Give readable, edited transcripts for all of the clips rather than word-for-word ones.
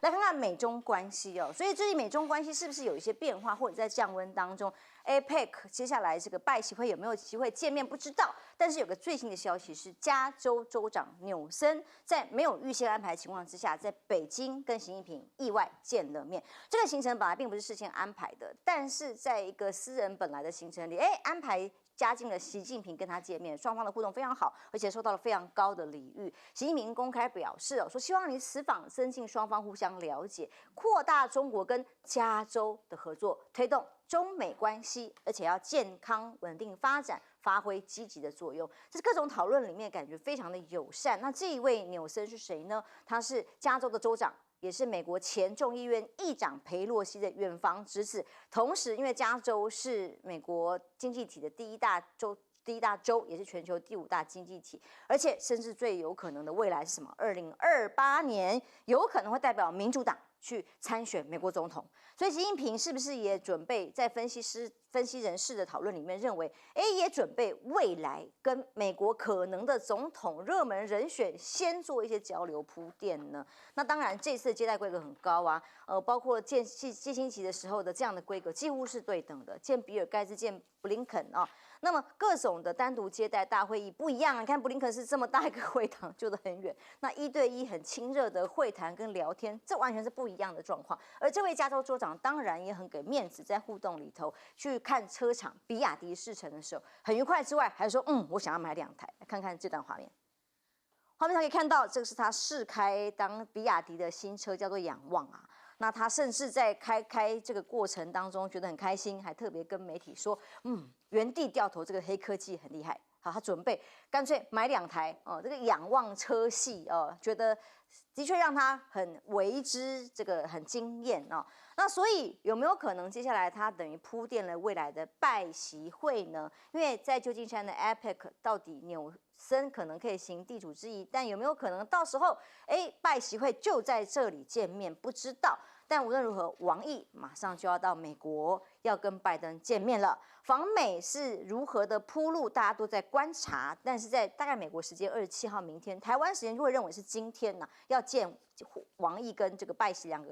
来看看美中关系哦，所以最近美中关系是不是有一些变化，或者在降温当中 ？APEC 接下来这个拜习会有没有机会见面？不知道。但是有个最新的消息是，加州州长纽森在没有预先安排的情况之下，在北京跟习近平意外见了面。这个行程本来并不是事先安排的，但是在一个私人本来的行程里，安排加进了习近平跟他见面，双方的互动非常好，而且受到了非常高的礼遇。习近平公开表示说希望你此访增进双方互相了解，扩大中国跟加州的合作，推动中美关系，而且要健康稳定发展，发挥积极的作用。这是各种讨论里面感觉非常的友善。那这一位纽森是谁呢？他是加州的州长，也是美国前众议院议长裴洛西的远房侄子。同时，因为加州是美国经济体的第一大州，也是全球第5大经济体，而且甚至最有可能的未来是什么？2028年有可能会代表民主党去参选美国总统。所以习近平是不是也准备在分析人士的讨论里面认为，也准备未来跟美国可能的总统热门人选先做一些交流铺垫呢？那当然，这次的接待规格很高啊，包括见新奇的时候的这样的规格几乎是对等的，见比尔盖茨、见布林肯啊。那么各种的单独接待大会议不一样，你看布林肯是这么大一个会堂，就得很远，那1对1很亲热的会谈跟聊天，这完全是不一样的状况。而这位加州州长当然也很给面子，在互动里头去看车厂比亚迪试乘的时候很愉快之外，还说我想要买2台。来看看这段画面。画面上可以看到，这个是他试开当比亚迪的新车，叫做仰望啊。那他甚至在开这个过程当中觉得很开心，还特别跟媒体说，原地掉头，这个黑科技很厉害。好，他准备干脆买2台哦，这个仰望车系哦，觉得的确让他很为之这个很惊艳哦。那所以有没有可能接下来他等于铺垫了未来的拜习会呢？因为在旧金山的 APEC 到底纽森可能可以行地主之谊，但有没有可能到时候拜习会就在这里见面？不知道。但无论如何，王毅马上就要到美国，要跟拜登见面了。访美是如何的铺路，大家都在观察。但是在大概美国时间27号明天，台湾时间就会认为是今天要见王毅跟这个拜登2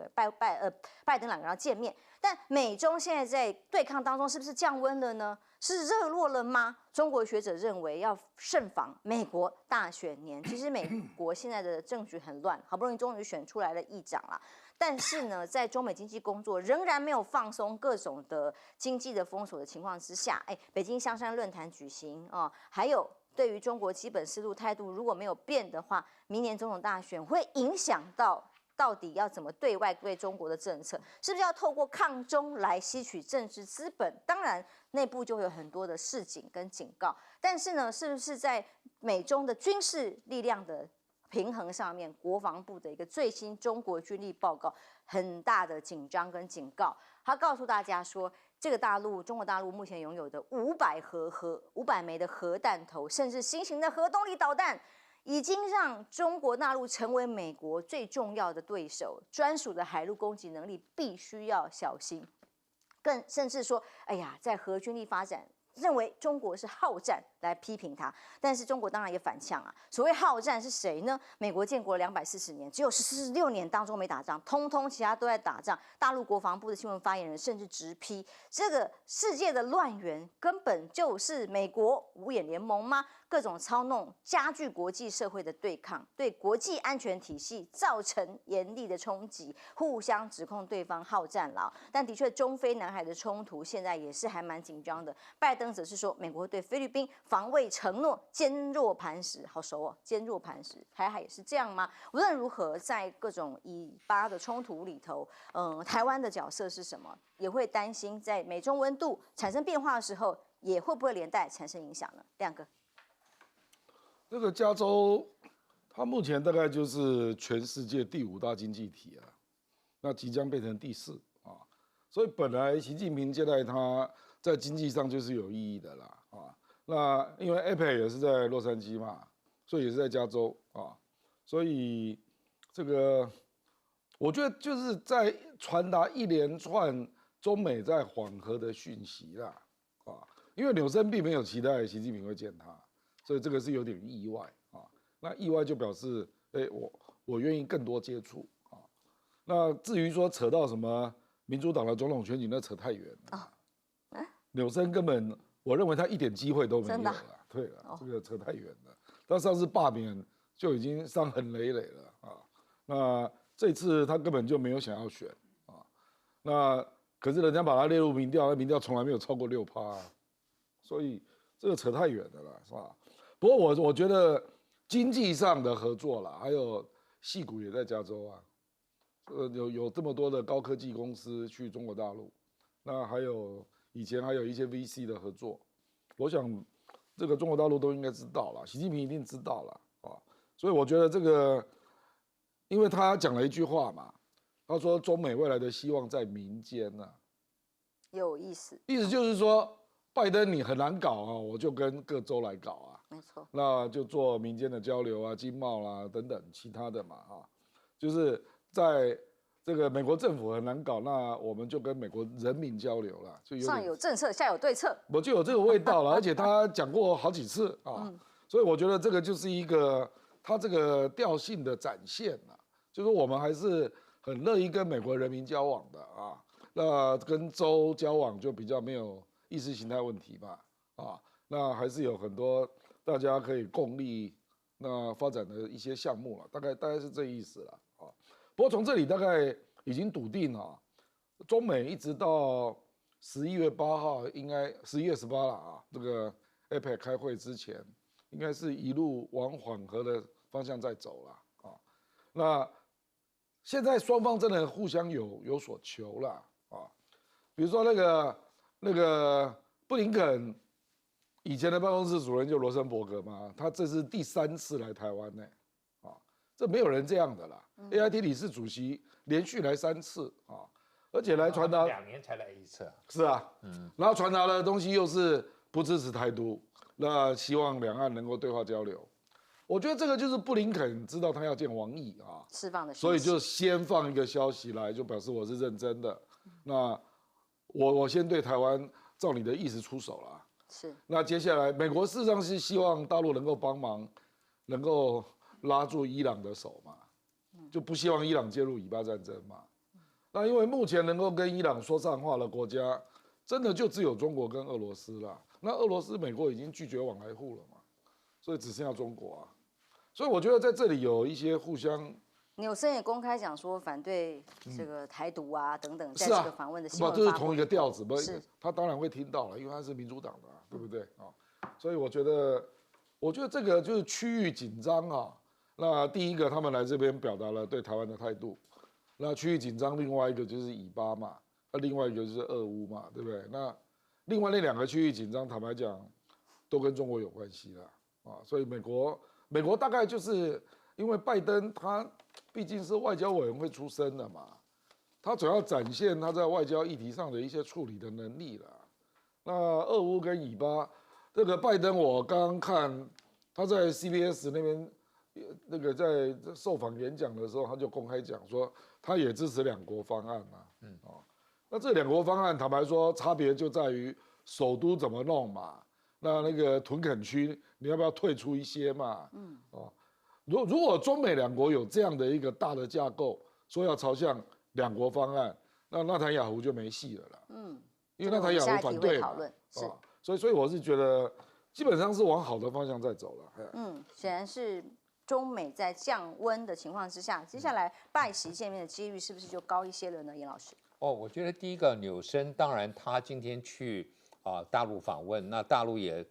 个人要见面。但美中现在在对抗当中，是不是降温了呢？是热络了吗？中国学者认为要慎防美国大选年。其实美国现在的政局很乱，好不容易终于选出来了议长啦。但是呢，在中美经济工作仍然没有放松各种的经济的封锁的情况之下，北京香山论坛举行啊，还有对于中国基本思路态度如果没有变的话，明年总统大选会影响到底要怎么对外对中国的政策，是不是要透过抗中来吸取政治资本？当然，内部就会有很多的示警跟警告。但是呢，是不是在美中的军事力量的平衡上面，国防部的一个最新中国军力报告很大的紧张跟警告，他告诉大家说，这个中国大陆目前拥有的500枚的核弹头，甚至新型的核动力导弹，已经让中国大陆成为美国最重要的对手，专属的海陆攻击能力必须要小心。甚至说，在核军力发展，认为中国是好战来批评他，但是中国当然也反呛啊。所谓好战是谁呢？美国建国240年，只有46年当中没打仗，通通其他都在打仗。大陆国防部的新闻发言人甚至直批，这个世界的乱源根本就是美国五眼联盟吗？各种操弄，加剧国际社会的对抗，对国际安全体系造成严厉的冲击，互相指控对方好战了。但的确，中非南海的冲突现在也是还蛮紧张的。拜登则是说，美国对菲律宾防卫承诺坚若磐石，好熟哦，坚若磐石。台海也是这样吗？无论如何，在各种以巴的冲突里头，台湾的角色是什么？也会担心在美中温度产生变化的时候，也会不会连带产生影响呢？亮哥。这个加州，它目前大概就是全世界第5大经济体啊，那即将变成第4啊，所以本来习近平接待他在经济上就是有意义的啦啊。那因为 APEC 也是在洛杉矶嘛，所以也是在加州啊，所以这个我觉得就是在传达一连串中美在缓和的讯息啦啊，因为纽森并没有期待习近平会见他。所以这个是有点意外啊，那意外就表示，我愿意更多接触啊。那至于说扯到什么民主党的总统选举，那扯太远了。纽森根本，我认为他一点机会都没有了。对了，这个扯太远了。他上次罢免就已经伤痕累累了啊。那这次他根本就没有想要选啊。那可是人家把他列入民调，那民调从来没有超过6%，所以这个扯太远了啦，是吧？不过我觉得经济上的合作啦，还有矽谷也在加州啊，有这么多的高科技公司去中国大陆，那还有以前还有一些 VC 的合作，我想这个中国大陆都应该知道了，习近平一定知道了啊，所以我觉得这个，因为他讲了一句话嘛，他说中美未来的希望在民间呐，有意思，意思就是说拜登你很难搞啊，我就跟各州来搞啊。没错，那就做民间的交流啊、经贸啦、等等其他的嘛啊，就是在这个美国政府很难搞，那我们就跟美国人民交流了，就上有政策，下有对策，我就有这个味道了。而且他讲过好几次啊，所以我觉得这个就是一个他这个调性的展现啊，就是我们还是很乐意跟美国人民交往的啊，那跟州交往就比较没有意识形态问题嘛啊，那还是有很多。大家可以共立那发展的一些项目了，大概是这意思了啊。不过从这里大概已经笃定了，中美一直到11月8号，应该11月18了啊，这个 APEC 开会之前，应该是一路往缓和的方向在走了啊。那现在双方真的互相有所求了啊，比如说那个布林肯。以前的办公室主任就罗森伯格嘛，他这是第3次来台湾呢，啊，这没有人这样的啦。AIT 理事主席连续来3次啊，而且来传达2年才来1次。是啊，然后传达的东西又是不支持台独，那希望两岸能够对话交流。我觉得这个就是布林肯知道他要见王毅啊，释放的，所以就先放一个消息来，就表示我是认真的。那我先对台湾照你的意思出手了。是，那接下来，美国事实上是希望大陆能够帮忙，能够拉住伊朗的手嘛，就不希望伊朗介入以巴战争嘛。那因为目前能够跟伊朗说上话的国家，真的就只有中国跟俄罗斯了。那俄罗斯、美国已经拒绝往来户了嘛，所以只剩下中国啊。所以我觉得在这里有一些互相。纽森也公开讲说反对这个台独啊等等，在是啊，这个访问的新闻这是同一个调子，不是他当然会听到了，因为他是民主党的、啊，对不对啊？所以我觉得这个就是区域紧张啊。那第一个，他们来这边表达了对台湾的态度。那区域紧张，另外一个就是以巴嘛，那另外一个就是俄乌嘛，对不对？那另外那2个区域紧张，坦白讲，都跟中国有关系啦啊。所以美国大概就是因为拜登他毕竟是外交委员会出身的嘛，他总要展现他在外交议题上的一些处理的能力了。那俄乌跟以巴，这个拜登我刚刚看他在 CBS 那边那个在受访演讲的时候，他就公开讲说，他也支持2国方案嘛。那这2国方案坦白说，差别就在于首都怎么弄嘛，那个屯垦区你要不要退出一些嘛？如果中美2国有这样的一个大的架构，说要朝向2国方案，那纳坦雅胡就没戏了啦。因为纳坦雅胡反对嘛。所以我是觉得基本上是往好的方向在走了。显然是中美在降温的情况之下，接下来拜习见面的几率是不是就高一些了呢？严老师？我觉得第一个纽森，当然他今天去大陆访问，那大陆也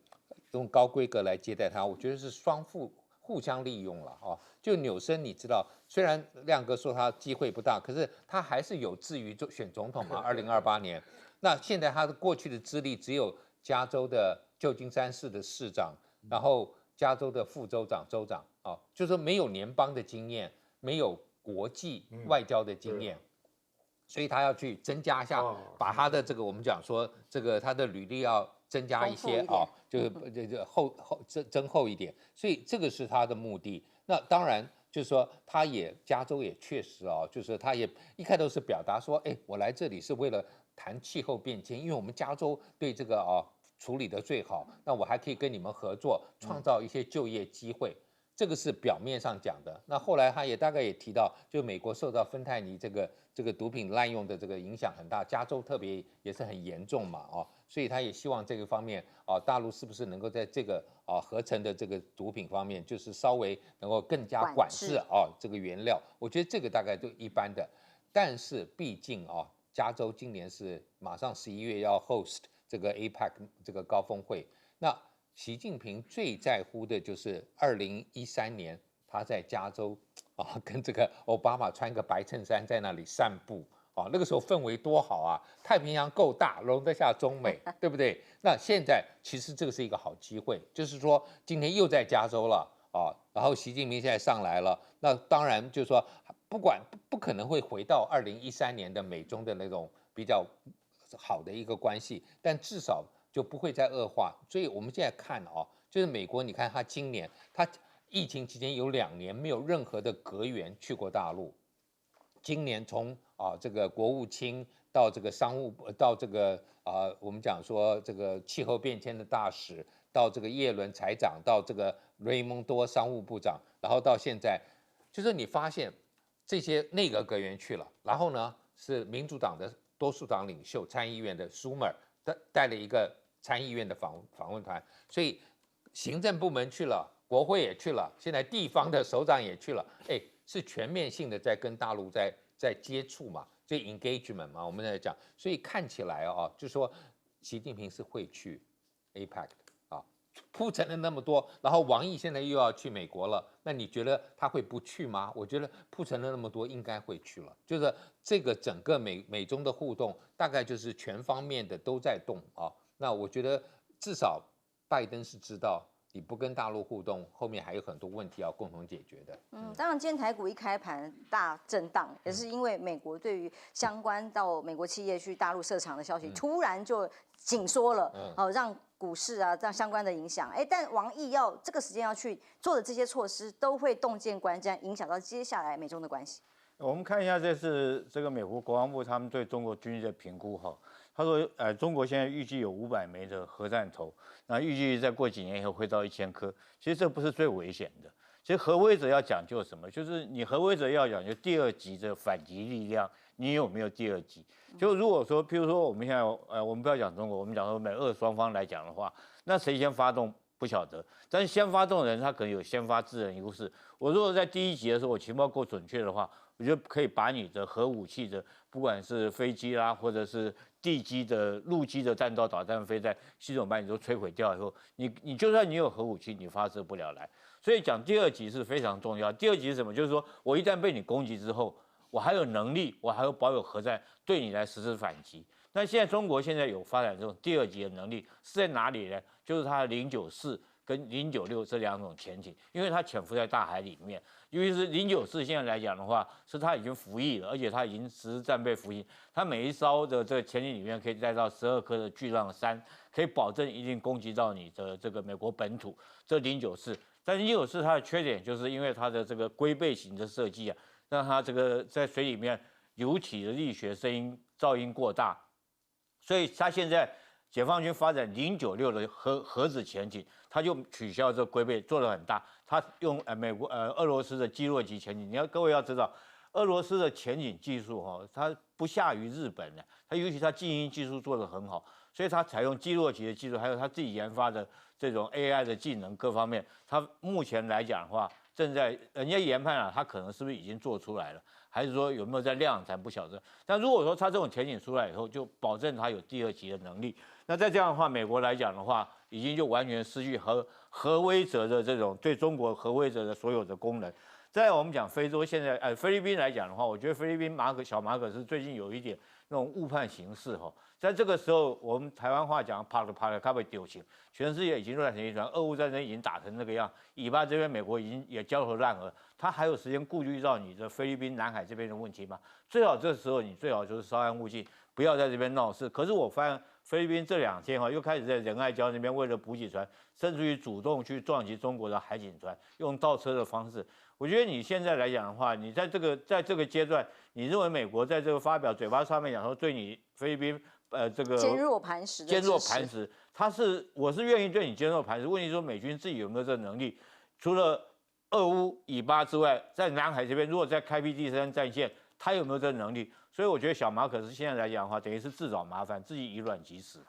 用高规格来接待他，我觉得是互相利用了啊。就纽森，你知道，虽然亮哥说他机会不大，可是他还是有志于选总统嘛。2028年，那现在他的过去的资历只有加州的旧金山市的市长，然后加州的副州长、州长啊，就是没有联邦的经验，没有国际外交的经验。所以他要去增加一下，把他的这个我们讲说这个他的履历要增加一些啊，就是增厚一点，所以这个是他的目的。那当然就是说，加州也确实就是他也一开头是表达说，我来这里是为了谈气候变迁，因为我们加州对这个处理的最好，那我还可以跟你们合作，创造一些就业机会。这个是表面上讲的。那后来他也大概也提到，就美国受到芬太尼这个毒品滥用的这个影响很大，加州特别也是很严重嘛，所以他也希望这个方面大陆是不是能够在这个合成的这个毒品方面，就是稍微能够更加管制这个原料。我觉得这个大概都一般的，但是毕竟加州今年是马上11月要 host 这个 APEC 这个高峰会，那习近平最在乎的就是2013年他在加州跟这个奥巴马穿个白衬衫在那里散步那个时候氛围多好啊，太平洋够大，容得下中美，对不对？那现在其实这个是一个好机会，就是说今天又在加州了然后习近平现在上来了，那当然就是说不可能会回到2013年的美中的那种比较好的一个关系，但至少就不会再恶化。所以我们现在看就是美国，你看他今年他疫情期间有2年没有任何的阁员去过大陆，今年从这个国务卿到这个商务到这个我们讲说这个气候变迁的大使，到这个耶伦财长，到这个雷蒙多商务部长，然后到现在，就是你发现这些内阁阁员去了，然后呢是民主党的多数党领袖参议院的舒默带了一个参议院的访问团，所以行政部门去了，国会也去了，现在地方的首长也去了，是全面性的在跟大陆在接触嘛，这 engagement 嘛，我们在讲，所以看起来就说习近平是会去 APEC 的铺陈了那么多，然后王毅现在又要去美国了，那你觉得他会不去吗？我觉得铺陈了那么多，应该会去了。就是这个整个美中的互动，大概就是全方面的都在动那我觉得至少拜登是知道，你不跟大陆互动，后面还有很多问题要共同解决的。当然，今天台股一开盘大震荡，也是因为美国对于相关到美国企业去大陆设厂的消息，突然就紧缩了，让股市这样相关的影响。但王毅要这个时间要去做的这些措施，都会洞见关键，影响到接下来美中的关系。我们看一下，这是这个美国国防部他们对中国军力的评估他说，中国现在预计有500枚的核弹头，那预计再过几年以后会到1000颗。其实这不是最危险的，其实核威慑要讲究什么？就是你核威慑要讲究第2级的反击力量，你有没有第2级？就如果说，譬如说我们现在我们不要讲中国，我们讲说美俄双方来讲的话，那谁先发动不晓得，但是先发动的人他可能有先发制人优势。我如果在第1级的时候我情报够准确的话，我就可以把你的核武器的，不管是飞机啦，或者是地基的、陆基的弹道导弹飞弹系统，把你都摧毁掉以后，你就算你有核武器，你发射不了来。所以讲第2级是非常重要。第2级是什么？就是说我一旦被你攻击之后，我还有能力，我还有保有核弹对你来实施反击。那现在中国现在有发展这种第2级的能力是在哪里呢？就是它的094跟096这2种潜艇，因为它潜伏在大海里面。尤其是094现在来讲的话，是它已经服役了，而且它已经实施战备服役。它每一艘的这个潜艇里面可以带到12颗的巨浪3，可以保证一定攻击到你的这个美国本土。这094，但是094它的缺点就是因为它的这个龟背型的设计让它这个在水里面流体的力学声音噪音过大，所以它现在解放军发展096的核子潜艇，它就取消这个龟背，做得很大。它用俄罗斯的基洛级潜艇，各位要知道，俄罗斯的潜艇技术它不下于日本的，它尤其它静音技术做得很好，所以它采用基洛级的技术，还有它自己研发的这种 AI 的技能各方面，它目前来讲的话，正在人家研判它可能是不是已经做出来了，还是说有没有在量产不晓得。但如果说它这种潜艇出来以后，就保证它有第2级的能力。那再这样的话，美国来讲的话，已经就完全失去核威慑的这种对中国核威慑的所有的功能。再来我们讲非洲，现在菲律宾来讲的话，我觉得菲律宾小马可是最近有一点那种误判形势在这个时候，我们台湾话讲啪了卡被丢情，全世界已经乱成一团，俄乌战争已经打成那个样，以巴这边美国已经也焦头烂额，他还有时间顾虑到你的菲律宾、南海这边的问题吗？最好这时候你最好就是稍安勿躁，不要在这边闹事。可是我发现菲律宾这2天又开始在仁爱礁那边为了补给船，甚至于主动去撞击中国的海警船，用倒车的方式。我觉得你现在来讲的话，你在这个阶段，你认为美国在这个发表嘴巴上面讲说对你菲律宾这个坚若磐石，我是愿意对你坚若磐石。问题说美军自己有没有这个能力？除了俄乌以巴之外，在南海这边，如果再开辟第三战线，他有没有这个能力？所以我觉得小马可是现在来讲的话，等于是自找麻烦，自己以卵击石。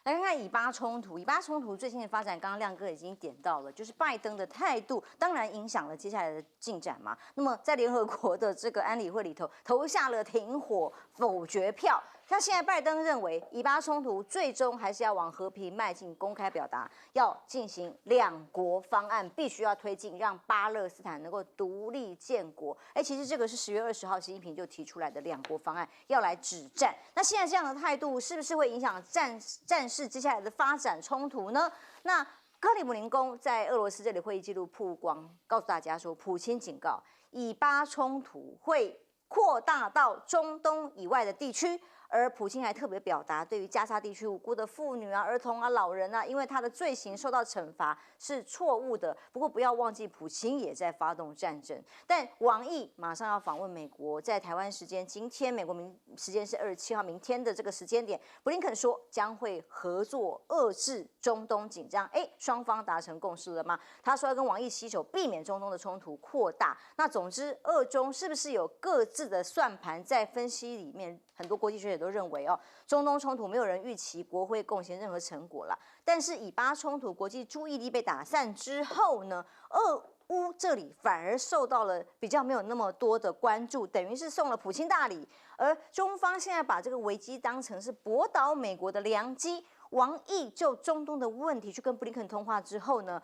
来看看以巴冲突，以巴冲突最新的发展，刚刚亮哥已经点到了，就是拜登的态度，当然影响了接下来的进展嘛。那么在联合国的这个安理会里头，投下了停火否决票。他现在拜登认为，以巴冲突最终还是要往和平迈进，公开表达要进行两国方案，必须要推进，让巴勒斯坦能够独立建国。其实这个是10月20号习近平就提出来的两国方案，要来止战。那现在这样的态度，是不是会影响战事接下来的发展冲突呢？那克里姆林宫在俄罗斯这里会议记录曝光，告诉大家说，普京警告，以巴冲突会扩大到中东以外的地区。而普京还特别表达，对于加沙地区无辜的妇女啊、儿童啊、老人啊，因为他的罪行受到惩罚是错误的。不过不要忘记，普京也在发动战争。但王毅马上要访问美国，在台湾时间今天，美国时间是27号，明天的这个时间点，布林肯说将会合作遏制中东紧张。双方达成共识了吗？他说要跟王毅携手，避免中东的冲突扩大。那总之，俄中是不是有各自的算盘？在分析里面，很多国际学者都认为中东冲突没有人预期国会贡献任何成果了。但是以巴冲突国际注意力被打散之后呢，俄乌这里反而受到了比较没有那么多的关注，等于是送了普京大礼。而中方现在把这个危机当成是驳倒美国的良机。王毅就中东的问题去跟布林肯通话之后呢，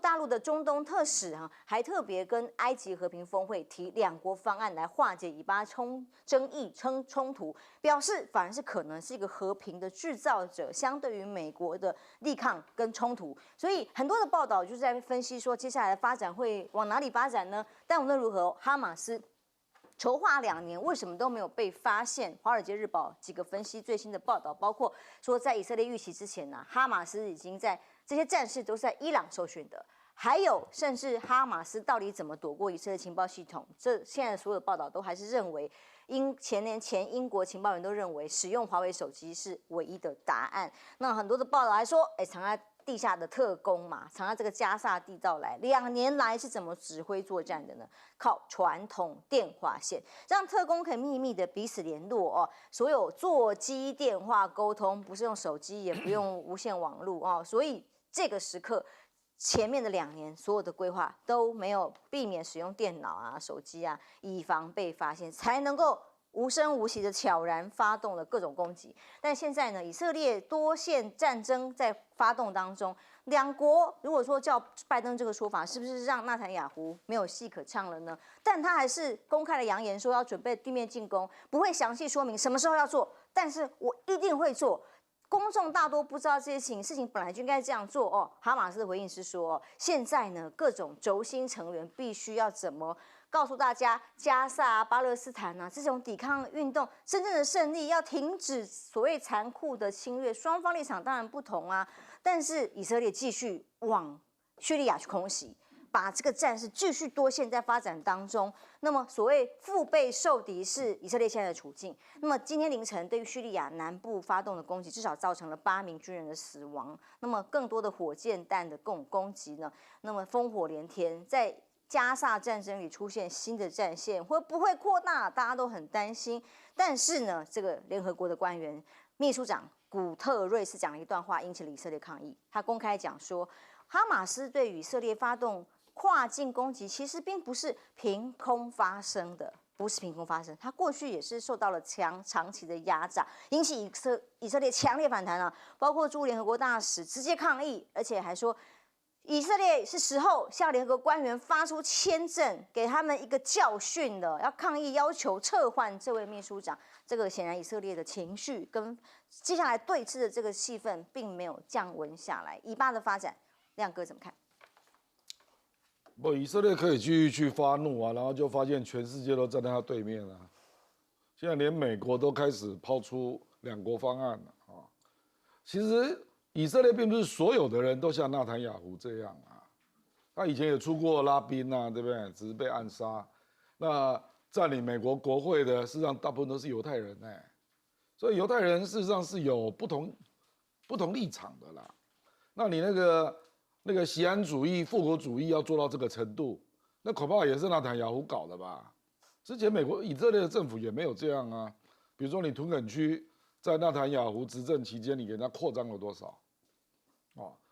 大陆的中东特使还特别跟埃及和平峰会提两国方案来化解以巴冲突，表示反而是可能是一个和平的制造者，相对于美国的力抗跟冲突。所以很多的报道就是在分析说，接下来的发展会往哪里发展呢？但无论如何，哈马斯筹划2年，为什么都没有被发现？《华尔街日报》几个分析最新的报道，包括说，在以色列遇袭之前呢，哈马斯已经在这些战士都是在伊朗受训的，还有甚至哈马斯到底怎么躲过以色列情报系统？这现在所有的报道都还是认为，前英国情报员都认为使用华为手机是唯一的答案。那很多的报道还说，藏在地下的特工嘛，藏在这个加萨地道来，2年来是怎么指挥作战的呢？靠传统电话线，让特工可以秘密的彼此联络所有座机电话沟通，不是用手机，也不用无线网络所以这个时刻，前面的2年所有的规划都没有避免使用电脑啊、手机啊，以防被发现，才能够无声无息的悄然发动了各种攻击。但现在呢，以色列多线战争在发动当中，两国如果说叫拜登这个说法，是不是让纳坦雅胡没有戏可唱了呢？但他还是公开的扬言说要准备地面进攻，不会详细说明什么时候要做，但是我一定会做。公众大多不知道这些事情本来就应该这样做哈马斯的回应是说现在呢各种轴心成员必须要怎么告诉大家，加萨巴勒斯坦这种抵抗运动真正的胜利要停止所谓残酷的侵略，双方立场当然不同但是以色列继续往叙利亚去空袭，把这个战事继续多线在发展当中。那么所谓腹背受敌是以色列现在的处境。那么今天凌晨对于叙利亚南部发动的攻击，至少造成了8名军人的死亡。那么更多的火箭弹的攻击呢？那么烽火连天，在加萨战争里出现新的战线，会不会扩大？大家都很担心。但是呢，这个联合国的官员秘书长古特瑞斯讲了一段话，引起了以色列抗议。他公开讲说，哈马斯对以色列发动跨境攻击，其实并不是凭空发生的，不是凭空发生。它过去也是受到了长期的压榨，引起以色列强烈反弹包括驻联合国大使直接抗议，而且还说，以色列是时候向联合国官员发出签证，给他们一个教训了，要抗议要求撤换这位秘书长。这个显然以色列的情绪跟接下来对峙的这个气氛并没有降温下来。以巴的发展，亮哥怎么看？以色列可以继续去发怒然后就发现全世界都站在他对面现在连美国都开始抛出两国方案了其实以色列并不是所有的人都像纳坦雅胡这样他以前也出过拉宾对不对？只是被暗杀。那占领美国国会的，事实上大部分都是犹太人所以犹太人事实上是有不同立场的啦。那你那个锡安主义、复国主义要做到这个程度，那恐怕也是纳坦雅胡搞的吧？之前美国以色列的政府也没有这样啊。比如说你屯垦区在纳坦雅胡执政期间，你给人家扩张了多少？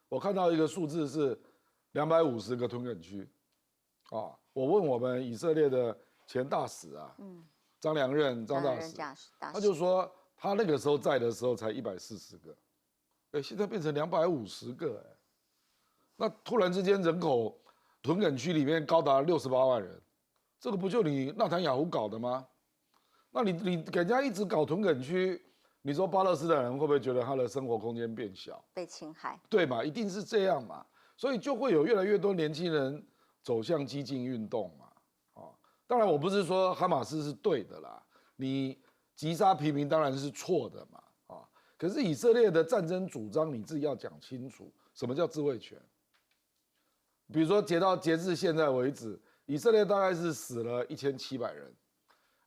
我看到一个数字是250个屯垦区。我问我们以色列的前大使啊，张良任张大使，他就说他那个时候在的时候才140个，现在变成250个，那突然之间人口屯垦区里面高达68万人，这个不就你纳坦雅胡搞的吗？那你给人家一直搞屯垦区，你说巴勒斯坦人会不会觉得他的生活空间变小，被侵害？对嘛，一定是这样嘛，所以就会有越来越多年轻人走向激进运动嘛。当然我不是说哈马斯是对的啦，你击杀平民当然是错的嘛。可是以色列的战争主张你自己要讲清楚，什么叫自卫权？比如说截至现在为止，以色列大概是死了1700人，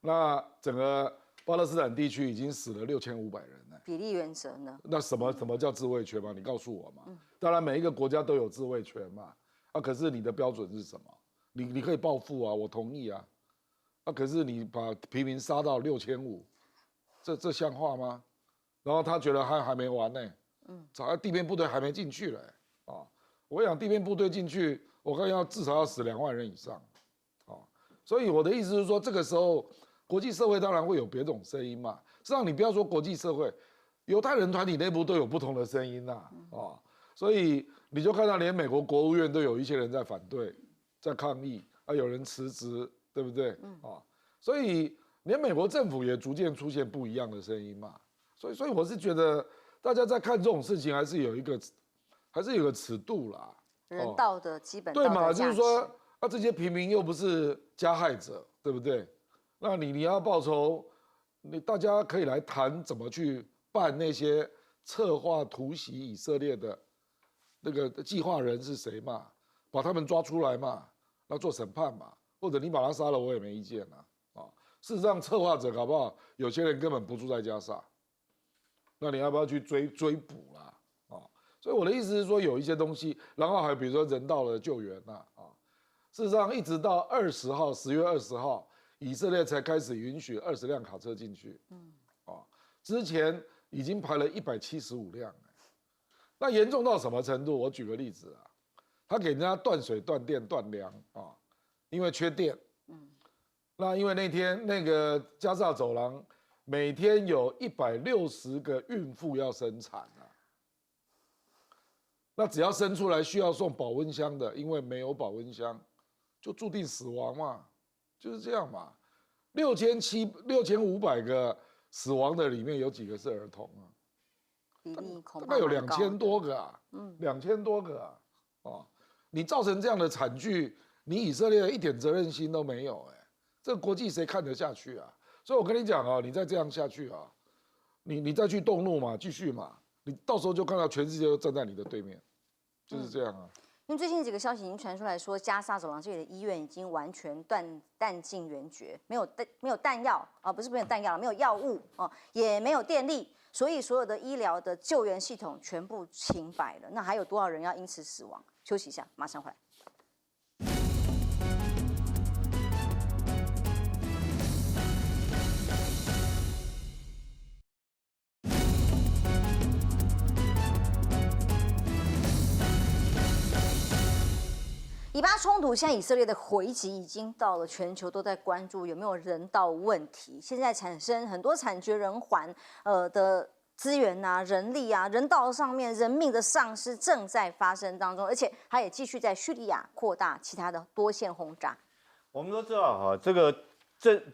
那整个巴勒斯坦地区已经死了6500人了。比例原则呢？那什么叫自卫权嘛？你告诉我嘛。当然每一个国家都有自卫权嘛。可是你的标准是什么？你可以报复啊，我同意啊。可是你把平民杀到6500，这像话吗？然后他觉得还没完呢，地面部队还没进去嘞，我想地面部队进去，我看至少要死2万人以上，所以我的意思是说，这个时候国际社会当然会有别种声音嘛。实际上你不要说国际社会，犹太人团体内部都有不同的声音呐，所以你就看到连美国国务院都有一些人在反对，在抗议，有人辞职，对不对？所以连美国政府也逐渐出现不一样的声音嘛。所以我是觉得大家在看这种事情还是有一个尺度啦，人道的基本对嘛？就是说这些平民又不是加害者，对不对？那你要报仇，大家可以来谈怎么去办那些策划突袭以色列的那个计划人是谁嘛，把他们抓出来嘛，那做审判嘛，或者你把他杀了我也没意见啊。事实上策划者搞不好有些人根本不住在加沙。那你要不要去追捕啦？所以我的意思是说，有一些东西，然后还比如说人道的救援呐，事实上一直到10月20号，以色列才开始允许20辆卡车进去，之前已经排了175辆，那严重到什么程度？我举个例子啊，他给人家断水、断电、断粮因为缺电，那因为那天那个加沙走廊。每天有160个孕妇要生产那只要生出来需要送保温箱的，因为没有保温箱，就注定死亡嘛，就是这样嘛。6500个死亡的里面有几个是儿童啊？比例恐大概有2000多个啊，2000多个啊，你造成这样的惨剧，你以色列一点责任心都没有这个国际谁看得下去啊？所以我跟你讲你再这样下去你再去动怒嘛，继续嘛，你到时候就看到全世界都站在你的对面，就是这样啊。因为最近几个消息已经传出来说，加沙走廊这里的医院已经完全弹尽援绝，没有弹药不是没有弹药，没有药物也没有电力，所以所有的医疗的救援系统全部停摆了。那还有多少人要因此死亡？休息一下，马上回来。以巴冲突，现在以色列的回击已经到了全球都在关注有没有人道问题。现在产生很多惨绝人寰的资源人力人道上面人命的丧失正在发生当中，而且它也继续在叙利亚扩大其他的多线轰炸。我们都知道这个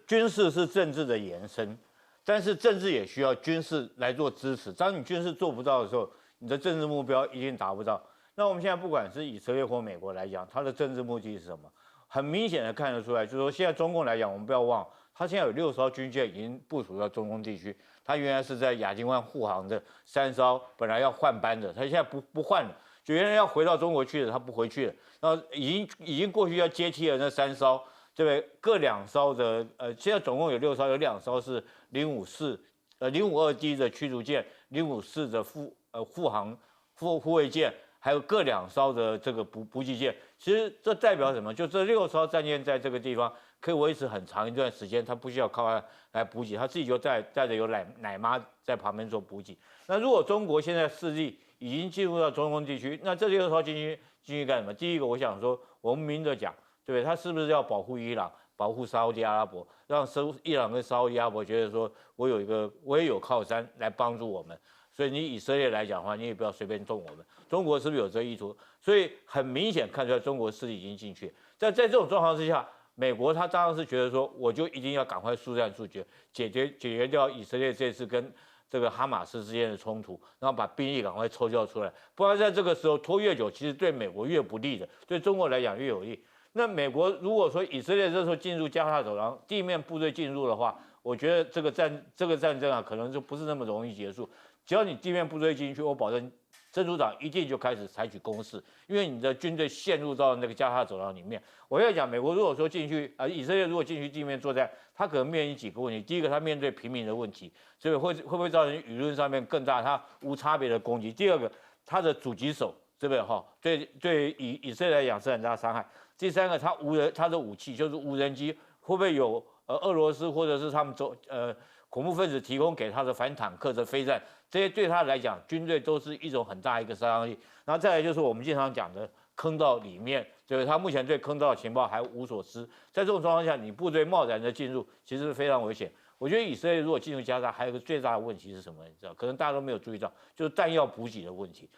军事是政治的延伸，但是政治也需要军事来做支持。当你军事做不到的时候，你的政治目标一定达不到。那我们现在不管是以色列或美国来讲，它的政治目的是什么？很明显的看得出来，就是说现在中共来讲，我们不要忘，它现在有6艘军舰已经部署到中东地区。它原来是在亚丁湾护航的3艘，本来要换班的，它现在不换了，就原来要回到中国去的，它不回去了。然后已经过去要接替了那3艘，对不对？各2艘的现在总共有6艘，有2艘是052D 的驱逐舰，054的护卫舰。还有各2艘的这个补给舰。其实这代表什么？就这6艘战舰在这个地方可以维持很长一段时间，它不需要靠它来补给，它自己就带着有奶妈在旁边做补给。那如果中国现在势力已经进入到中东地区，那这6艘进去干什么？第一个，我想说，我们明着讲，对不对？他是不是要保护伊朗？保护沙烏地阿拉伯，让伊朗跟沙烏地阿拉伯觉得说，我也有靠山来帮助我们，所以你以色列来讲的话，你也不要随便动我们。中国是不是有这意图？所以很明显看出来，中国势力已经进去。在这种状况之下，美国他当然是觉得说，我就一定要赶快速战速决，解决掉以色列这次跟这个哈马斯之间的冲突，然后把兵力赶快抽调出来，不然在这个时候拖越久，其实对美国越不利的，对中国来讲越有利。那美国如果说以色列这时候进入加沙走廊，地面部队进入的话，我觉得这个战争啊，可能就不是那么容易结束。只要你地面部队进去，我保证真主党一定就开始采取攻势，因为你的军队陷入到那个加沙走廊里面。我要讲，美国如果说进去以色列如果进去地面作战，它可能面临几个问题。第一个，它面对平民的问题，所以会不会造成舆论上面更大它无差别的攻击？第二个，它的狙击手对不对哈？对以色列来讲是很大伤害。第三个，它的武器就是无人机，会不会有俄罗斯或者是他们恐怖分子提供给他的反坦克的飞弹？这些对他来讲，军队都是一种很大一个杀伤力。然后再来就是我们经常讲的坑道里面，对他目前对坑道的情报还无所知。在这种状况下，你部队贸然的进入，其实是非常危险。我觉得以色列如果进入加沙，还有一个最大的问题是什么？你知道，可能大家都没有注意到，就是弹药补给的问题。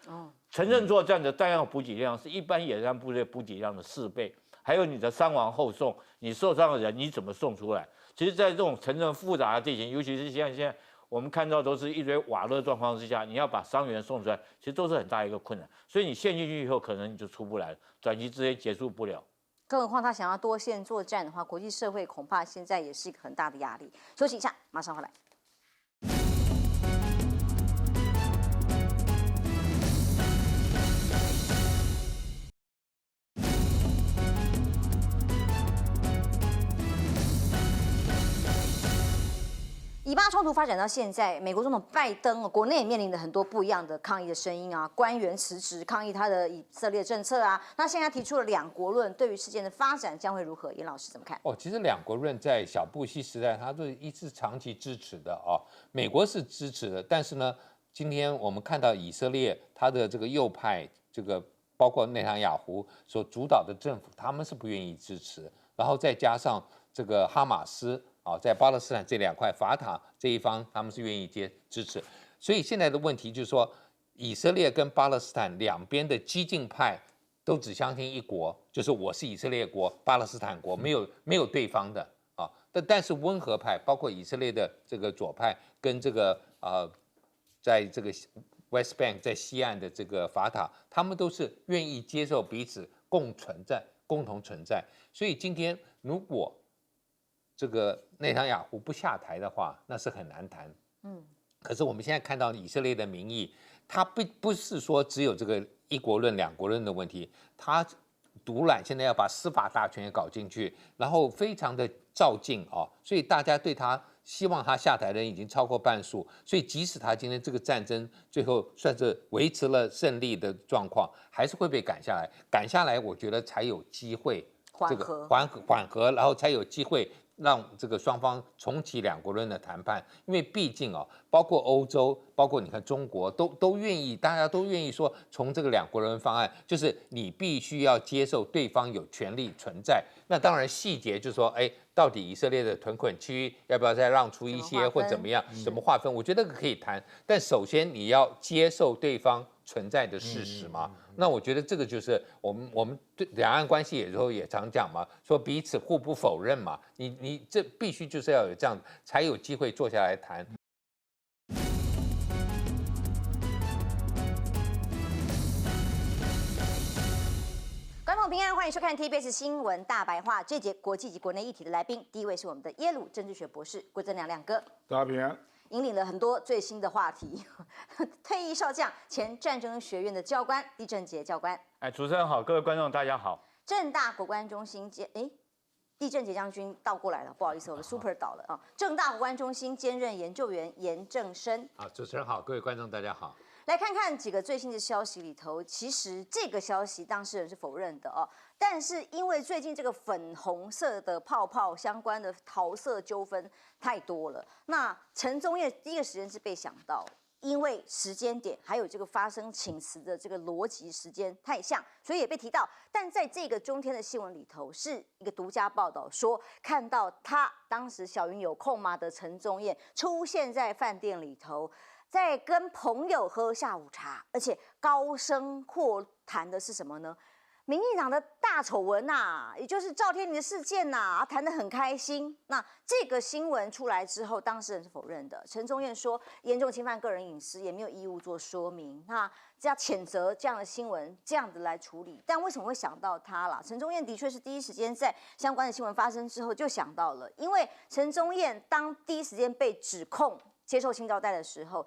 城镇作战的弹药补给量是一般野战部队补给量的4倍，还有你的伤亡后送，你受伤的人你怎么送出来？其实，在这种城镇复杂的地形，尤其是现在我们看到都是一堆瓦砾状况之下，你要把伤员送出来，其实都是很大一个困难。所以你陷进去以后，可能你就出不来了，短期之内结束不了。更何况他想要多线作战的话，国际社会恐怕现在也是一个很大的压力。休息一下，马上回来。以巴冲突发展到现在，美国总统拜登国内也面临着很多不一样的抗议的声音啊，官员辞职抗议他的以色列政策啊。那现在提出了2国论，对于事件的发展将会如何？严老师怎么看？其实2国论在小布希时代，他是一直长期支持的美国是支持的，但是呢，今天我们看到以色列他的这个右派，这个包括内塔尼亚胡所主导的政府，他们是不愿意支持，然后再加上这个哈马斯。在巴勒斯坦这2块，法塔这一方他们是愿意支持，所以现在的问题就是说，以色列跟巴勒斯坦两边的激进派都只相信一国，就是我是以色列国，巴勒斯坦国，没有对方的啊。但是温和派，包括以色列的这个左派跟这个在这个 West Bank 在西岸的这个法塔，他们都是愿意接受彼此共同存在。所以今天如果这个内塔尼亚胡不下台的话，那是很难谈。可是我们现在看到以色列的民意，它不是说只有这个1国论、2国论的问题，它独揽现在要把司法大权也搞进去，然后非常的照进所以大家对他希望他下台的人已经超过半数，所以即使他今天这个战争最后算是维持了胜利的状况，还是会被赶下来。赶下来，我觉得才有机会缓和，然后才有机会让这个双方重启2国论的谈判，因为毕竟包括欧洲，包括你看中国，都愿意，大家都愿意说，从这个2国论方案，就是你必须要接受对方有权利存在。那当然细节就是说，到底以色列的屯垦区要不要再让出一些，或怎么样，怎么划分？我觉得可以谈，但首先你要接受对方存在的事实嘛。那我觉得这个就是我们对两岸关系也常讲嘛，说彼此互不否认嘛。你这必须就是要有这样，才有机会坐下来谈。观众平安，欢迎收看 TBS 新闻大白话。这节国际及国内议题的来宾，第一位是我们的耶鲁政治学博士郭正亮亮哥，大家平安。引领了很多最新的话题。退役少将、前战争学院的教官李正杰教官，主持人好，各位观众大家好。政大国关中心李正杰将军倒过来了，不好意思，我的 super 倒了政大国关中心兼任研究员严正生。主持人好，各位观众大家好。来看看几个最新的消息里头，其实这个消息当事人是否认的哦。但是因为最近这个粉红色的泡泡相关的桃色纠纷太多了，那陈宗彦第一个时间是被想到。因为时间点还有这个发生请辞的这个逻辑时间太像，所以也被提到。但在这个中天的新闻里头，是一个独家报道说，看到他当时小云有空吗的陈宗彦出现在饭店里头，在跟朋友喝下午茶，而且高声阔谈的是什么呢？民进党的大丑闻呐，也就是赵天麟的事件呐，谈得很开心。那这个新闻出来之后，当事人是否认的。陈宗彦说严重侵犯个人隐私，也没有义务做说明。那这样谴责这样的新闻，这样子来处理。但为什么会想到他啦？陈宗彦的确是第一时间在相关的新闻发生之后就想到了，因为陈宗彦当第一时间被指控接受性招待的时候。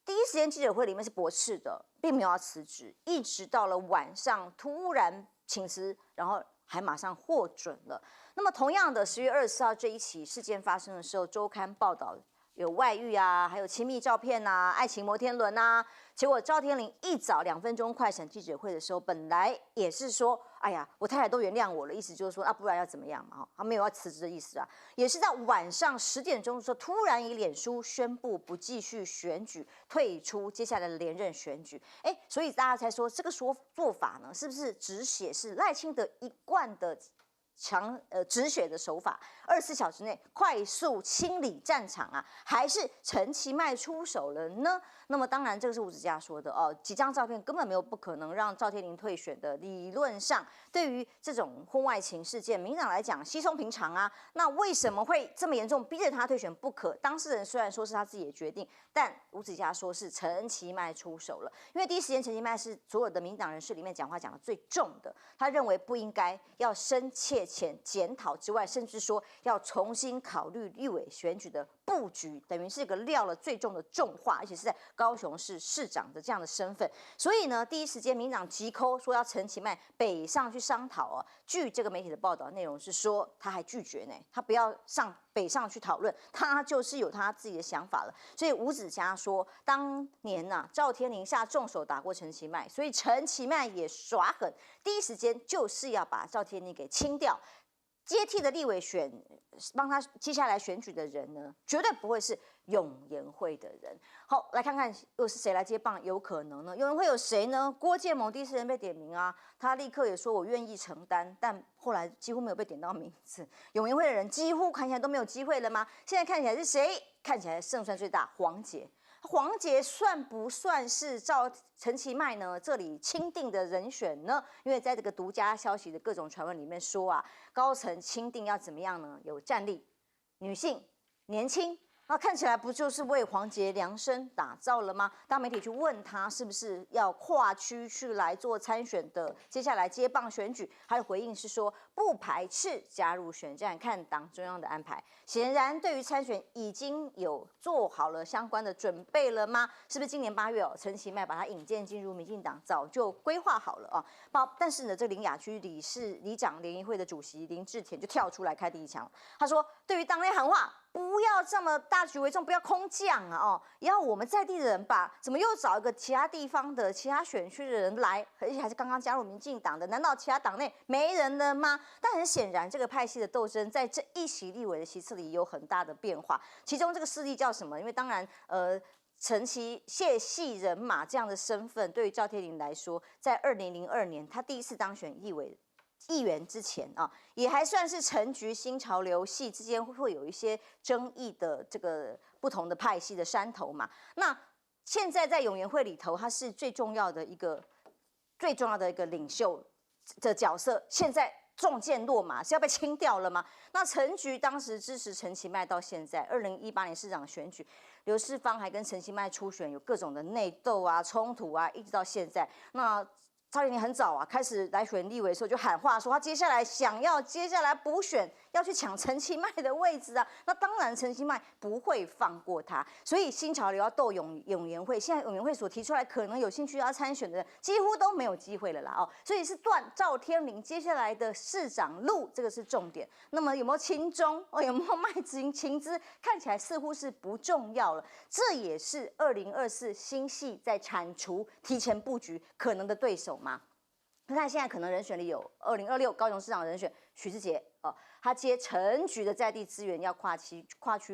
第一时间记者会里面是驳斥的，并没有要辞职，一直到了晚上突然请辞，然后还马上获准了。那么同样的，10月24号这一起事件发生的时候，周刊报道有外遇啊，还有亲密照片啊，爱情摩天轮啊。结果赵天麟一早2分钟快闪记者会的时候，本来也是说，哎呀，我太太都原谅我了，意思就是说啊，不然要怎么样嘛？他没有要辞职的意思啊。也是到晚上10点钟的时候，突然以脸书宣布不继续选举，退出接下来的连任选举。所以大家才说这个做法呢，是不是止血是赖清德一贯的止血的手法，24小时内快速清理战场啊，还是陈其迈出手了呢？那么当然，这个是吴子嘉说的哦，几张照片根本没有不可能让赵天麟退选的。理论上，对于这种婚外情事件，民进党来讲稀松平常啊。那为什么会这么严重，逼着他退选不可？当事人虽然说是他自己的决定，但吴子嘉说是陈其迈出手了，因为第一时间陈其迈是所有的民进党人士里面讲话讲的最重的，他认为不应该要深切检讨之外，甚至说要重新考虑立委选举的布局，等于是一个撂了最重的重话，而且是在高雄市市长的这样的身份。所以呢，第一时间民进党急扣说要陈其迈北上去商讨哦。据这个媒体的报道内容是说，他还拒绝呢，他不要北上去讨论，他就是有他自己的想法了。所以吴子嘉说，当年赵天麟下重手打过陈其迈，所以陈其迈也耍狠，第一时间就是要把赵天麟给清掉。接替的立委帮他接下来选举的人呢，绝对不会是永延会的人。好，来看看又是谁来接棒，有可能呢？永延会有谁呢？郭建盟第一时间被点名啊，他立刻也说我愿意承担，但后来几乎没有被点到名字。永延会的人几乎看起来都没有机会了吗？现在看起来是谁？看起来胜算最大，黄捷。黄捷算不算是陈其迈呢这里钦定的人选呢？因为在这个独家消息的各种传闻里面说啊，高层钦定要怎么样呢？有战力、女性、年轻。那看起来不就是为黄捷量身打造了吗？当媒体去问他是不是要跨区去来做参选的，接下来接棒选举，他的回应是说不排斥加入选战，看党中央的安排。显然，对于参选已经有做好了相关的准备了吗？是不是今年8月陈其迈把他引荐进入民进党，早就规划好了啊？但是呢，这林雅区里长联谊会的主席林志田就跳出来开第一枪，他说，对于党内喊话，不要这么大局为重，不要空降啊！也要我们在地的人吧？怎么又找一个其他地方的其他选区的人来，而且还是刚刚加入民进党的？难道其他党内没人了吗？但很显然，这个派系的斗争在这一席立委的席次里有很大的变化。其中这个势力叫什么？因为当然，谢系人马这样的身份，对于赵天麟来说，在2002年他第一次当选议员之前啊，也还算是陈局新潮流系之间会有一些争议的这个不同的派系的山头嘛。那现在在永延会里头，他是最重要的一个领袖的角色，现在中箭落马是要被清掉了吗？那陈局当时支持陈其迈到现在，2018年市长选举，刘世芳还跟陈其迈初选有各种的内斗啊、冲突啊，一直到现在。那赵天麟很早啊，开始来选立委的时候就喊话说，他接下来补选，要去抢陈其迈的位置啊。那当然，陈其迈不会放过他，所以新潮流要斗永延会。现在永延会所提出来可能有兴趣要参选的人，几乎都没有机会了啦哦。所以是断赵天麟接下来的市长路，这个是重点。那么有没有亲中哦？有没有卖情资？看起来似乎是不重要了。这也是2024新系在铲除、提前布局可能的对手吗？你看现在可能人选里有2026高雄市长人选许智杰哦，他接陈菊的在地资源要跨区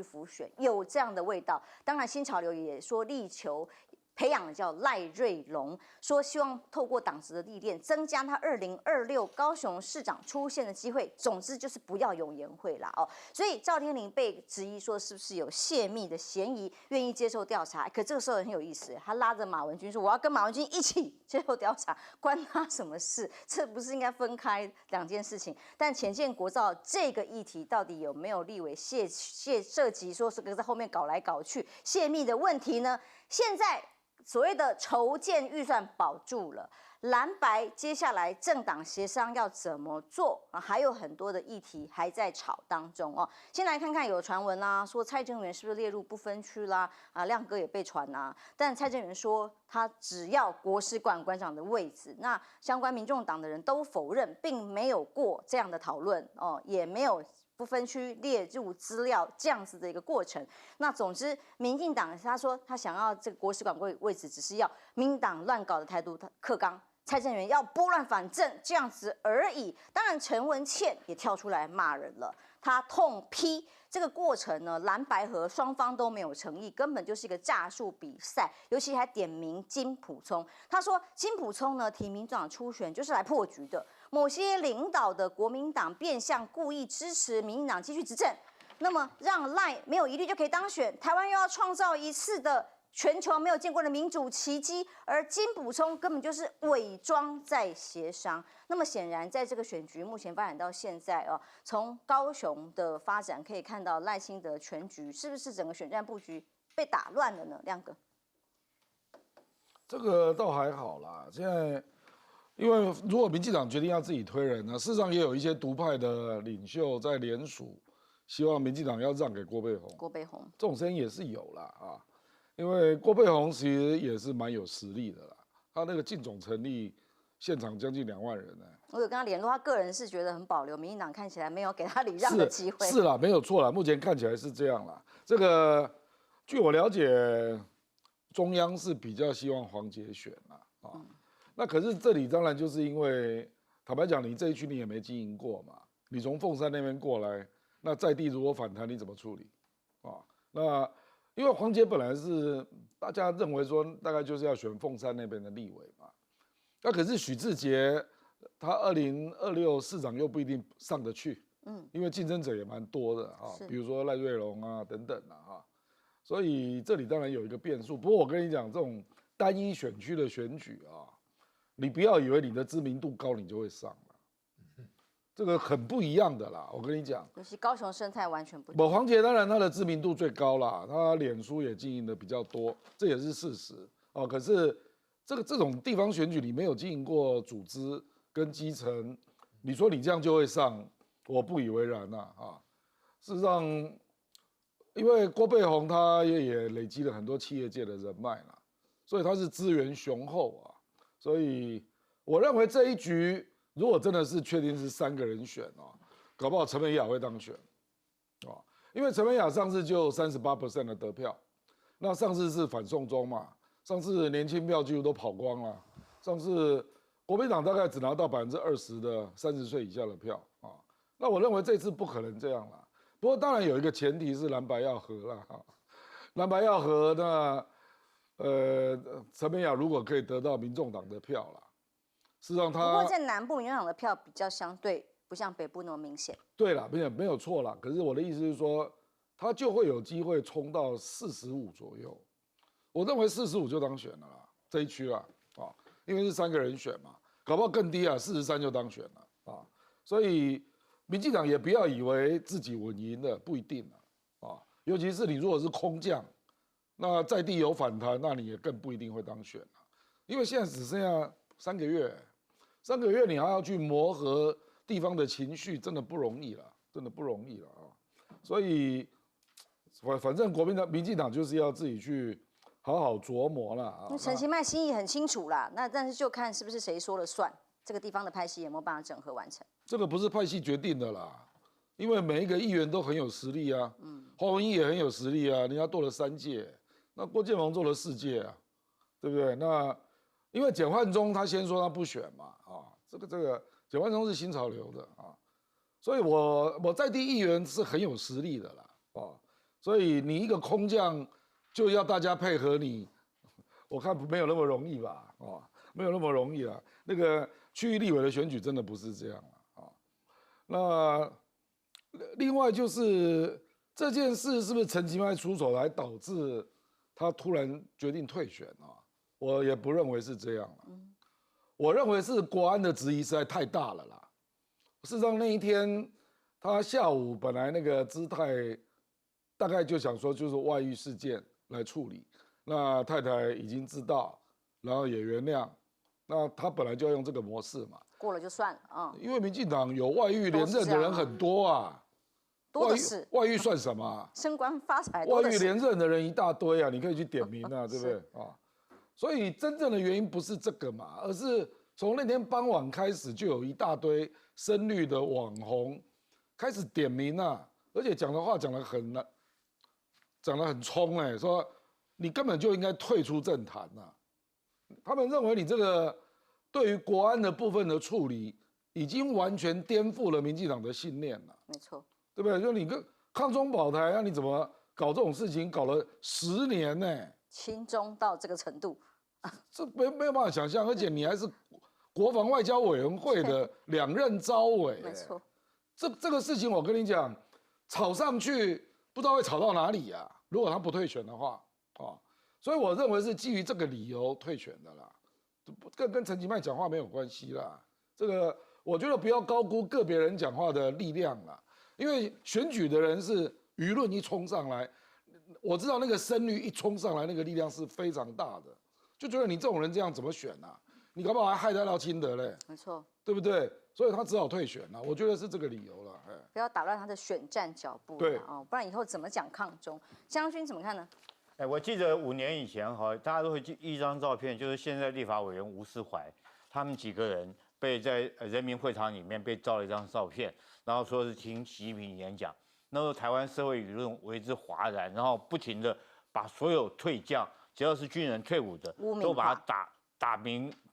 辅选，有这样的味道。当然新潮流也说力求培养的叫赖瑞龙，说希望透过党职的历练，增加他2026高雄市长出现的机会。总之就是不要永延会啦哦。所以赵天麟被质疑说是不是有泄密的嫌疑，愿意接受调查。可这个时候很有意思，他拉着马文君说：“我要跟马文君一起接受调查，关他什么事？这不是应该分开两件事情？”但前建国造这个议题到底有没有立委涉及说这个在后面搞来搞去泄密的问题呢？现在所谓的筹建预算保住了，蓝白接下来政党协商要怎么做啊？还有很多的议题还在吵当中哦。先来看看有传闻啦，说蔡正元是不是列入不分区啦？啊，亮哥也被传啦。但蔡正元说他只要国史馆馆长的位置，那相关民众党的人都否认，并没有过这样的讨论哦，也没有不分区列入资料这样子的一个过程。那总之，民进党他说他想要这个国史馆位置，只是要民进党乱搞的台独课纲，蔡正元要拨乱反正这样子而已。当然，陈文茜也跳出来骂人了，他痛批这个过程呢，蓝白合双方都没有诚意，根本就是一个诈术比赛，尤其还点名金溥聪。他说金溥聪呢提民众党初选就是来破局的，某些领导的国民党变相故意支持民进党继续执政，那么让赖没有疑虑就可以当选，台湾又要创造一次的全球没有见过的民主奇迹，而金溥聪根本就是伪装在协商。那么显然，在这个选局目前发展到现在哦，从高雄的发展可以看到赖清德全局是不是整个选战布局被打乱了呢？亮哥，这个倒还好啦。现在，因为如果民进党决定要自己推人呢，事实上也有一些独派的领袖在联署，希望民进党要让给郭背红。郭背红这种声音也是有啦啊。因为郭背红其实也是蛮有实力的啦，他那个竞总成立，现场将近2万人呢。我有跟他联络，他个人是觉得很保留，民进党看起来没有给他礼让的机会。是啦，没有错啦，目前看起来是这样啦。这个据我了解，中央是比较希望黄捷选啦啊。那可是这里当然就是因为，坦白讲，你这一区你也没经营过嘛，你从凤山那边过来，那在地如果反弹，你怎么处理啊？那因为黄捷本来是大家认为说大概就是要选凤山那边的立委嘛，那可是许智杰他2026市长又不一定上得去，因为竞争者也蛮多的啊，比如说赖瑞隆啊等等啊，所以这里当然有一个变数。不过我跟你讲，这种单一选区的选举啊，你不要以为你的知名度高你就会上了。这个很不一样的啦，我跟你讲，尤其高雄生态完全不同。我黄捷当然他的知名度最高啦，他脸书也经营的比较多，这也是事实哦。可是这种地方选举你没有经营过组织跟基层，你说你这样就会上，我不以为然呐啊。事实上，因为郭背红他也累积了很多企业界的人脉啦，所以他是资源雄厚啊。所以我认为这一局，如果真的是确定是3个人选啊，搞不好陈美雅会当选，啊，因为陈美雅上次就38% 的得票，那上次是反送中嘛，上次年轻票几乎都跑光了，上次国民党大概只拿到20%的30岁以下的票啊，那我认为这次不可能这样啦。不过当然有一个前提是蓝白要合啦，蓝白要合，那陈美雅如果可以得到民众党的票啦。事实上他，不过在南部民进党的票比较相对不像北部那么明显。对啦，没有错啦。可是我的意思是说，他就会有机会冲到45左右。我认为45就当选了啦，这一区啦啊，因为是3个人选嘛，搞不好更低啊，43就当选了啊。所以民进党也不要以为自己稳赢了，不一定啊。尤其是你如果是空降，那在地有反弹，那你也更不一定会当选了，因为现在只剩下3个月。3个月你还要去磨合地方的情绪，真的不容易了，真的不容易了啊！所以，反正民进党就是要自己去好好琢磨了啊。陈其迈心意很清楚啦，但是就看是不是谁说了算，这个地方的派系有没有办法整合完成？这个不是派系决定的啦，因为每一个议员都很有实力啊，黄文义也很有实力啊，人家做了3届，那郭建宏做了4届啊，对不对？那因为简焕忠他先说他不选嘛，这个简焕忠是新潮流的啊，所以我在地议员是很有实力的啦，所以你一个空降就要大家配合你，我看没有那么容易吧，没有那么容易啦。那个区域立委的选举真的不是这样了啊。那另外就是这件事是不是陈其迈出手来导致他突然决定退选啊？我也不认为是这样了。我认为是国安的质疑实在太大了啦。事实上那一天他下午本来那个姿态大概就想说就是外遇事件来处理，那太太已经知道，然后也原谅，那他本来就要用这个模式嘛，过了就算了，因为民进党有外遇连任的人很多啊，多的是。外遇算什么啊？升官发财多的是。外遇连任的人一大堆啊，你可以去点名啊，对不对啊？所以真正的原因不是这个嘛，而是从那天傍晚开始就有一大堆深绿的网红开始点名啊，而且讲的话讲得很冲哎，说你根本就应该退出政坛啊。他们认为你这个对于国安的部分的处理，已经完全颠覆了民进党的信念了。没错，对不对？就你跟抗中保台，那你怎么搞这种事情？搞了10年呢？亲中到这个程度，这没有办法想象，而且你还是国防外交委员会的2任召委，没错。这个事情我跟你讲，吵上去不知道会吵到哪里呀、如果他不退选的话，所以我认为是基于这个理由退选的啦，跟陈其迈讲话没有关系啦。这个我觉得不要高估个别人讲话的力量啦，因为选举的人是舆论一冲上来，我知道那个声率一冲上来，那个力量是非常大的，就觉得你这种人这样怎么选啊？你搞不好还害他到清德嘞，没错，对不对？所以他只好退选了，我觉得是这个理由了。不要打乱他的选战脚步，对不然以后怎么讲抗中？将军怎么看呢？我记得5年以前大家都会记一张照片，就是现在立法委员吴思怀，他们几个人被在人民会堂里面被照了一张照片，然后说是听习近平演讲，那时候台湾社会舆论为之哗然，然后不停的把所有退将，只要是军人退伍的，都把他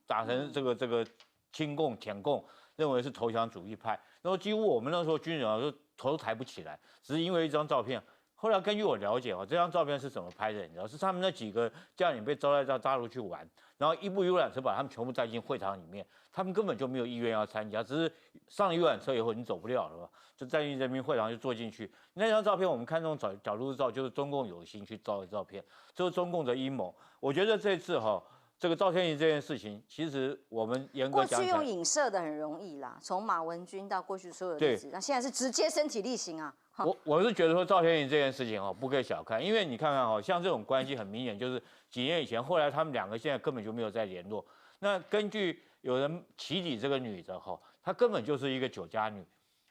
打成这个亲共舔共，认为是投降主义派，然后几乎我们那时候军人说头都抬不起来，只是因为一张照片。后来根据我了解这张照片是怎么拍的？你知道，是他们那几个将领被招待到大陆去玩，然后一部游览车把他们全部带进会堂里面，他们根本就没有意愿要参加，只是上了游览车以后你走不了了吧，就带进人民会堂就坐进去。那张照片我们看这种角度照，就是中共有心去照的照片，这是中共的阴谋。我觉得这次这个赵天麟这件事情，其实我们严格讲起来，过去用影射的很容易啦，从马文君到过去所有的例子，那现在是直接身体力行啊。我是觉得说赵天麟这件事情不可以小看，因为你看看像这种关系很明显，就是几年以前，后来他们2个现在根本就没有再联络。那根据有人起底这个女的她根本就是一个酒家女，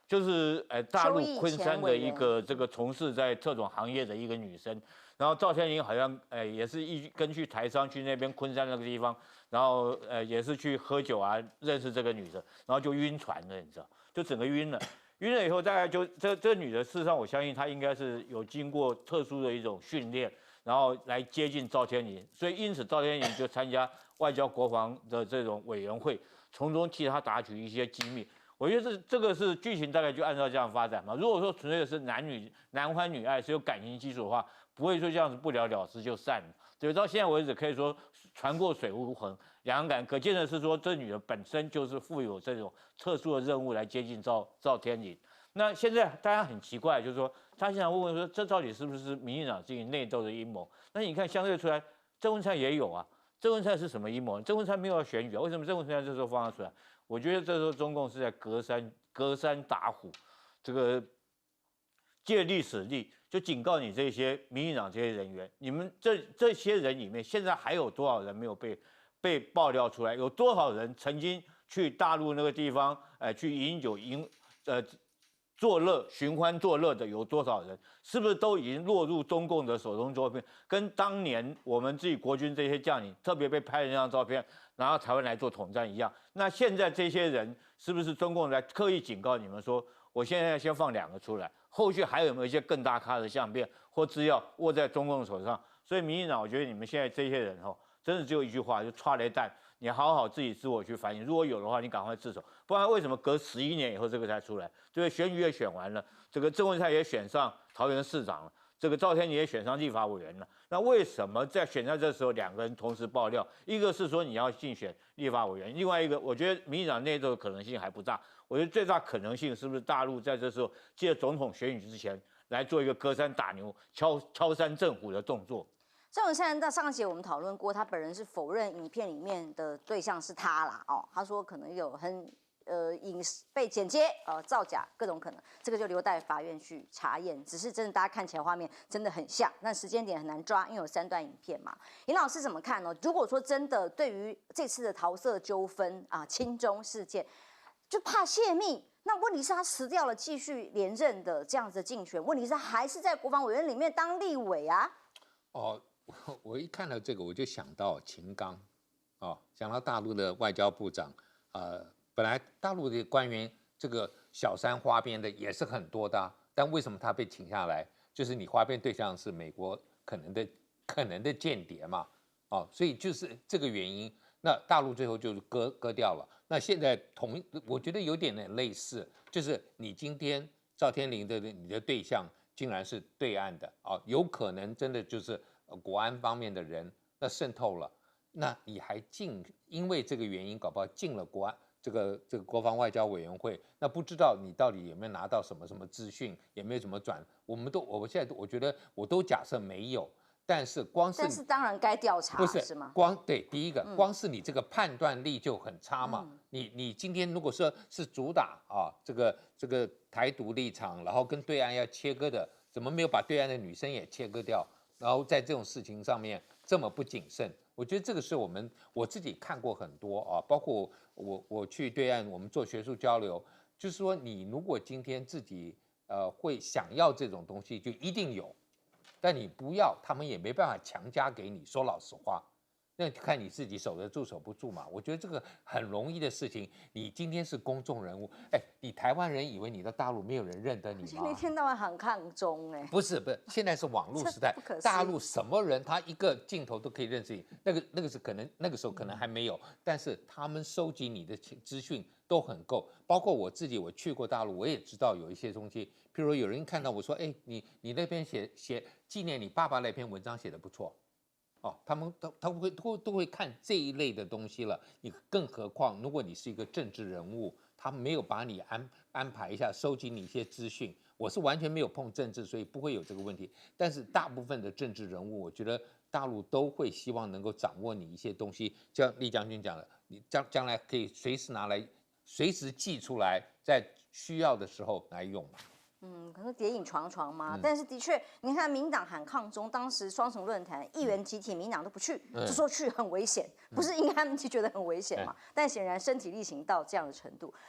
就是大陆昆山的一个这个从事在特种行业的一个女生。然后赵天麟好像也是跟去台商去那边昆山那个地方，然后也是去喝酒啊，认识这个女的，然后就晕船了，你知道，就整个晕了。晕了以后，大概就这女的，事实上我相信她应该是有经过特殊的一种训练，然后来接近赵天麟，所以因此赵天麟就参加外交国防的这种委员会，从中替他打取一些机密。我觉得这个是剧情大概就按照这样发展嘛。如果说纯粹的是男欢女爱，是有感情基础的话，不会说这样子不了了之就散了。对，到现在为止可以说船过水无痕，两岸感可见的是说，这女的本身就是负有这种特殊的任务来接近赵天麟。那现在大家很奇怪，就是说他现在问说，这到底是不是民进党自己内斗的阴谋？那你看相对出来，郑文灿也有啊。郑文灿是什么阴谋？郑文灿没有要选举啊，为什么郑文灿这时候放他出来？我觉得这时候中共是在隔山打虎，这个借力使力，就警告你这些民进党这些人员，你们这些人里面，现在还有多少人没有被爆料出来？有多少人曾经去大陆那个地方，去饮酒作乐、寻欢作乐的有多少人？是不是都已经落入中共的手中照片？跟当年我们自己国军这些将领特别被拍的那张照片，然后台湾来做统战一样。那现在这些人是不是中共来刻意警告你们说，我现在先放2个出来，后续还有没有一些更大咖的相片或资料握在中共的手上？所以民进党，我觉得你们现在这些人真的只有一句话，就抓雷弹。你好好自己自我去反省，如果有的话，你赶快自首，不然为什么隔11年以后这个才出来？对，选举也选完了，这个郑文灿也选上桃园市长了，这个赵天麟也选上立法委员了，那为什么在选在这时候2个人同时爆料？一个是说你要竞选立法委员，另外一个我觉得民进党内斗的可能性还不大，我觉得最大可能性是不是大陆在这时候借总统选举之前来做一个隔山打牛、敲山震虎的动作？郑文灿在上集我们讨论过，他本人是否认影片里面的对象是他啦，他说可能有被剪接造假各种可能，这个就留待法院去查验。只是真的大家看起来画面真的很像，但时间点很难抓，因为有3段影片嘛。尹老师怎么看呢？如果说真的对于这次的桃色纠纷亲中事件，就怕泄密。那问题是，他辞掉了继续连任的这样子的竞选，问题是他还是在国防委员里面当立委啊。我一看到这个，我就想到秦刚，想到大陆的外交部长，本来大陆的官员这个小三花边的也是很多的，但为什么他被请下来？就是你花边对象是美国可能的间谍嘛，所以就是这个原因，那大陆最后就是割掉了。那现在我觉得有点类似，就是你今天赵天麟你的对象竟然是对岸的有可能真的就是国安方面的人，那渗透了，那你还因为这个原因搞不好进了这个国防外交委员会，那不知道你到底有没有拿到什么资讯，也没有怎么转，我现在我觉得我都假设没有，但是当然该调查，是吗？对，第一个光是你这个判断力就很差嘛，你今天如果说是主打这个台独立场，然后跟对岸要切割的，怎么没有把对岸的女生也切割掉？然后在这种事情上面这么不谨慎，我觉得这个是我自己看过很多包括我去对岸，我们做学术交流，就是说你如果今天自己会想要这种东西，就一定有，但你不要，他们也没办法强加给你。说老实话，那看你自己守得住守不住嘛。我觉得这个很容易的事情，你今天是公众人物，你台湾人以为你到大陆没有人认得你吗？一天到晚很抗中不是，现在是网络时代，大陆什么人他一个镜头都可以认识你，那个是可能那个时候可能还没有，但是他们收集你的资讯都很够，包括我自己，我去过大陆，我也知道有一些东西，譬如有人看到我说，你那边写纪念你爸爸那篇文章写得不错。他们都会看这一类的东西了。你更何况，如果你是一个政治人物，他没有把你安排一下，收集你一些资讯。我是完全没有碰政治，所以不会有这个问题。但是大部分的政治人物，我觉得大陆都会希望能够掌握你一些东西。像厉将军讲的，你将来可以随时拿来，随时寄出来，在需要的时候来用嘛。可能谍影幢幢嘛，但是的确，你看民党喊抗中，当时双城论坛议员集体民党都不去，就说去很危险，不是应该他们就觉得很危险嘛？但显然身体力行到这样的程度。